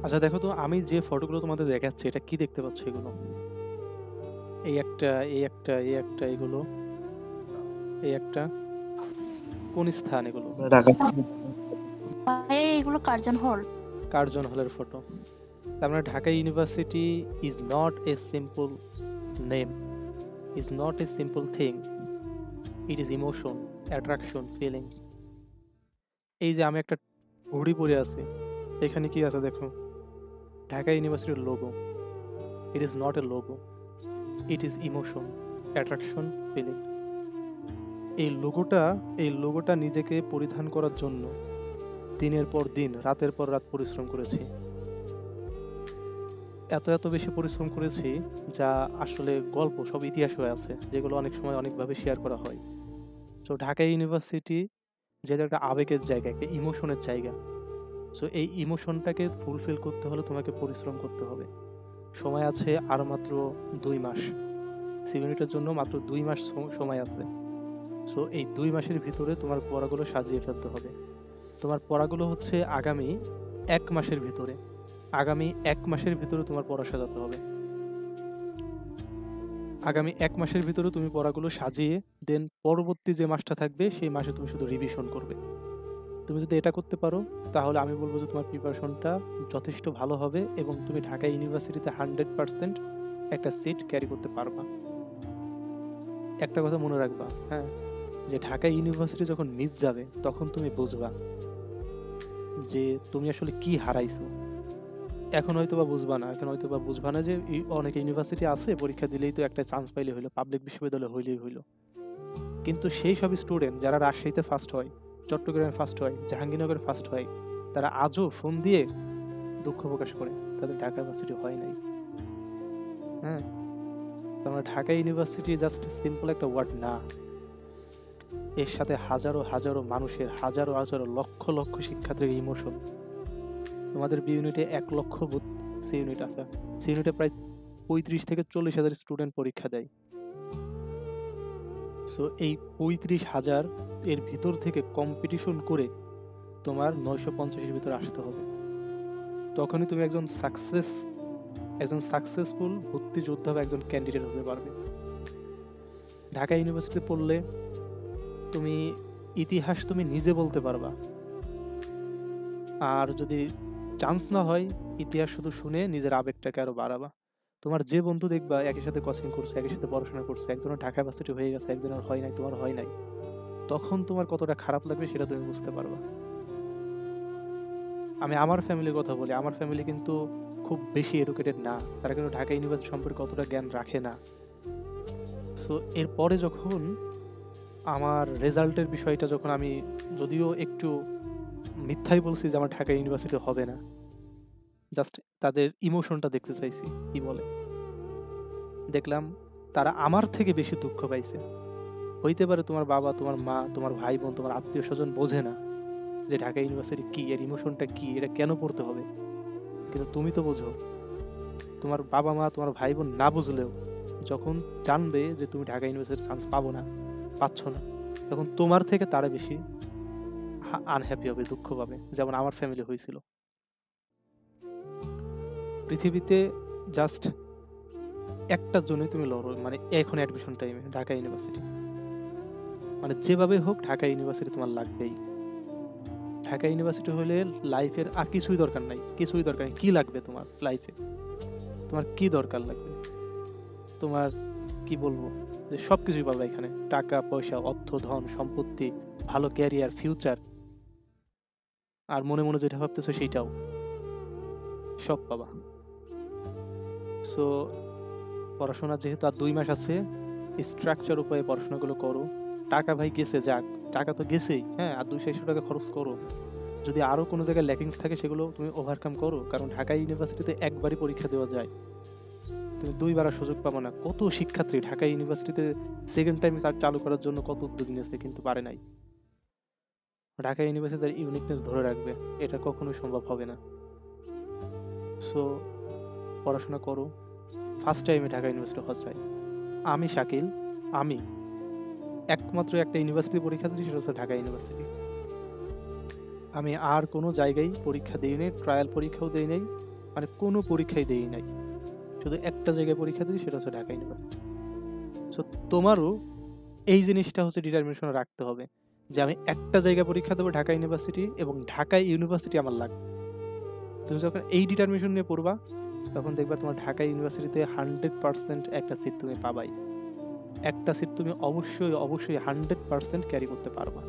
আচ্ছা দেখো তো, আমি যে ফটোগুলো তোমাদের দেখাচ্ছি এটা কি দেখতে পাচ্ছ এগুলো? এই একটা, এই একটা, এই একটা, এগুলো, এই একটা, কোন স্থান এগুলো? ঢাকা। ভাই এগুলো কার্জন হল। কার্জন হলের ফটো। তার মানে Dhaka university is not a simple name, is not a simple thing, it is emotion, attraction, feelings. এই যে আমি একটা ঘড়ি পরে আছি, এখানে কি আছে দেখো? ঢাকা ইউনিভার্সিটির logo. It is not a logo, it is emotion, attraction, feelings. এই লোগোটা নিজেকে পরিধান করার জন্য দিনের পর দিন, রাতের পর রাত পরিশ্রম করেছি। এত এত বেশি পরিশ্রম করেছি যা আসলে গল্প, সব ইতিহাস হয়ে আছে, যেগুলো অনেক সময় অনেকভাবে শেয়ার করা হয়। সো ঢাকা ইউনিভার্সিটি যেটা একটা আবেগের জায়গা, একটা ইমোশনের জায়গা। সো এই ইমোশনটাকে ফুলফিল করতে হলে তোমাকে পরিশ্রম করতে হবে। সময় আছে আর মাত্র 2 মাস। সিভিউনিটের জন্য মাত্র 2 মাস সময় আছে। সো এই 2 মাসের ভিতরে তোমার পড়াগুলো সাজিয়ে ফেলতে হবে। তোমার পড়াগুলো হচ্ছে আগামী 1 মাসের ভিতরে, আগামী 1 মাসের ভিতরে তোমার পড়া সাজাতে হবে। আগামী 1 মাসের ভিতরে তুমি পড়াগুলো সাজিয়ে দেন পরবর্তী যে মাসটা থাকবে সেই মাসে তুমি শুধু রিভিশন করবে। তুমি যদি এটা করতে পারো তাহলে আমি বলবো যে তোমার প্রিপারেশনটা যথেষ্ট ভালো হবে এবং তুমি ঢাকা ইউনিভার্সিটিতে 100% একটা সিট ক্যারি করতে পারবা। একটা কথা মনে রাখবা, হ্যাঁ, যে ঢাকা ইউনিভার্সিটি যখন মিস যাবে তখন তুমি বুঝবা যে তুমি আসলে কি হারাইছো। এখন হয়তো বা বুঝবা না, এখন হয়তো বা বুঝবা না যে অনেক ইউনিভার্সিটি আছে পরীক্ষা দিলেই তো একটা চান্স পাইলে হইলো, পাবলিক বিশ্ববিদ্যালয় হইলেই হইলো। কিন্তু সেই সব স্টুডেন্ট যারা রাজশাহীতে ফার্স্ট হয়, চট্টগ্রামে ফার্স্ট হয়, জাহাঙ্গীরনগরে ফার্স্ট হয়, তারা আজও ফোন দিয়ে দুঃখ প্রকাশ করে তাদের ঢাকা ইউনিভার্সিটি হয় নাই। হ্যাঁ, তোমরা ঢাকা ইউনিভার্সিটি জাস্ট সিম্পল একটা ওয়ার্ড না, এর সাথে হাজারো হাজারো মানুষের, হাজারো হাজারো লক্ষ লক্ষ শিক্ষার্থীর ইমোশন। তোমাদের বি ইউনিটে 1 লক্ষ সি ইউনিট আছে, সি ইউনিটে প্রায় 35 থেকে 40 হাজার স্টুডেন্ট পরীক্ষা দেয়। সো এই 35,000 এর ভিতর থেকে কম্পিটিশন করে তোমার 950-এর ভিতরে আসতে হবে। তখনই তুমি একজন সাকসেসফুল ভর্তি যোদ্ধা বা একজন ক্যান্ডিডেট হতে পারবে। ঢাকা ইউনিভার্সিটিতে পড়লে তুমি ইতিহাস তুমি নিজে বলতে পারবা। আর যদি চান্স না হয়, ইতিহাস শুধু শুনে নিজের আবেগটাকে আরো বাড়াবা। তোমার যে বন্ধু দেখবা একই সাথে কোচিং করছে, একই সাথে পড়াশোনা করছে, একজনের ঢাকা ইউনিভার্সিটি হয়ে গেছে, একজনের হয় নাই, তোমার হয় নাই, তখন তোমার কতটা খারাপ লাগবে সেটা তুমি বুঝতে পারবা। আমি আমার ফ্যামিলির কথা বলি, আমার ফ্যামিলি কিন্তু খুব বেশি এডুকেটেড না, তারা কিন্তু ঢাকা ইউনিভার্সিটি সম্পর্কে অতটা জ্ঞান রাখে না। সো এরপরে যখন আমার রেজাল্টের বিষয়টা, যখন আমি যদিও একটু মিথ্যাই বলছি যে আমার ঢাকা ইউনিভার্সিটি হবে না, জাস্ট তাদের ইমোশনটা দেখতে চাইছি কি বলে, দেখলাম তারা আমার থেকে বেশি দুঃখ পাইছে। হইতে পারে তোমার বাবা, তোমার মা, তোমার ভাই বোন, তোমার আত্মীয় স্বজন বোঝে না যে ঢাকা ইউনিভার্সিটি কি, এর ইমোশনটা কি, এটা কেন পড়তে হবে, কিন্তু তুমি তো বোঝো। তোমার বাবা মা, তোমার ভাই বোন না বুঝলেও যখন জানবে যে তুমি ঢাকা ইউনিভার্সিটির চান্স পাচ্ছ না, তখন তোমার থেকে তারা বেশি আনহ্যাপি হবে, দুঃখ পাবে, যেমন আমার ফ্যামিলি হয়েছিল। পৃথিবীতে জাস্ট একটার জন্যই তুমি লড়ো, মানে এখন অ্যাডমিশন টাইমে ঢাকা ইউনিভার্সিটি, মানে যেভাবে হোক ঢাকা ইউনিভার্সিটি তোমার লাগবেই। ঢাকা ইউনিভার্সিটি হলে লাইফের আর কিছুই দরকার নাই, কিছুই দরকার নেই। কি লাগবে তোমার লাইফে? তোমার কি দরকার লাগবে? তোমার কি বলবো, যে সব কিছুই পাবে এখানে, টাকা পয়সা, অর্থ, ধন, সম্পত্তি, ভালো ক্যারিয়ার, ফিউচার, আর মনে মনে যেটা ভাবতেছো সেইটাও সব পাবা। সো পড়াশোনা যেহেতু আর 2 মাস আছে, স্ট্রাকচার উপায়ে পড়াশোনাগুলো করো। টাকা ভাই গেছে যাক, টাকা তো গেছেই, হ্যাঁ, আর 200-600 টাকা খরচ করো। যদি আরও কোনো জায়গায় ল্যাকিংস থাকে সেগুলো তুমি ওভারকাম করো, কারণ ঢাকা ইউনিভার্সিটিতে একবারই পরীক্ষা দেওয়া যায়, তুমি 2বার আর সুযোগ পাবো না। কত শিক্ষার্থী ঢাকা ইউনিভার্সিটিতে সেকেন্ড টাইম চালু করার জন্য কত উদ্যোগ নিয়েছে কিন্তু পারে নাই। ঢাকা ইউনিভার্সিটি তার ইউনিকনেস ধরে রাখবে, এটা কখনোই সম্ভব হবে না। সো পড়াশোনা করো। ফার্স্ট টাইমে ঢাকা ইউনিভার্সিটি হওয়া চাই। আমি শাকিল, আমি একমাত্র একটা ইউনিভার্সিটি পরীক্ষা দিচ্ছি, সেটা হচ্ছে ঢাকা ইউনিভার্সিটি। আমি আর কোনো জায়গায় পরীক্ষা দেই নাই, ট্রায়াল পরীক্ষাও দেই নাই, মানে কোনো পরীক্ষাই দেই নাই। শুধু একটা জায়গায় পরীক্ষা দিই, সেটা হচ্ছে ঢাকা ইউনিভার্সিটি। সো তোমারও এই জিনিসটা হচ্ছে ডিটারমিনেশন রাখতে হবে যে আমি একটা জায়গায় পরীক্ষা দেবো ঢাকা ইউনিভার্সিটি, এবং ঢাকা ইউনিভার্সিটি আমার লাগবে। তুমি যখন এই ডিটারমিনেশন নিয়ে পড়বা, তখন দেখবা তোমার ঢাকা ইউনিভার্সিটিতে 100% একটা সিট তুমি পাবাই। একটা সিট তুমি অবশ্যই অবশ্যই 100% ক্যারি করতে পারবা।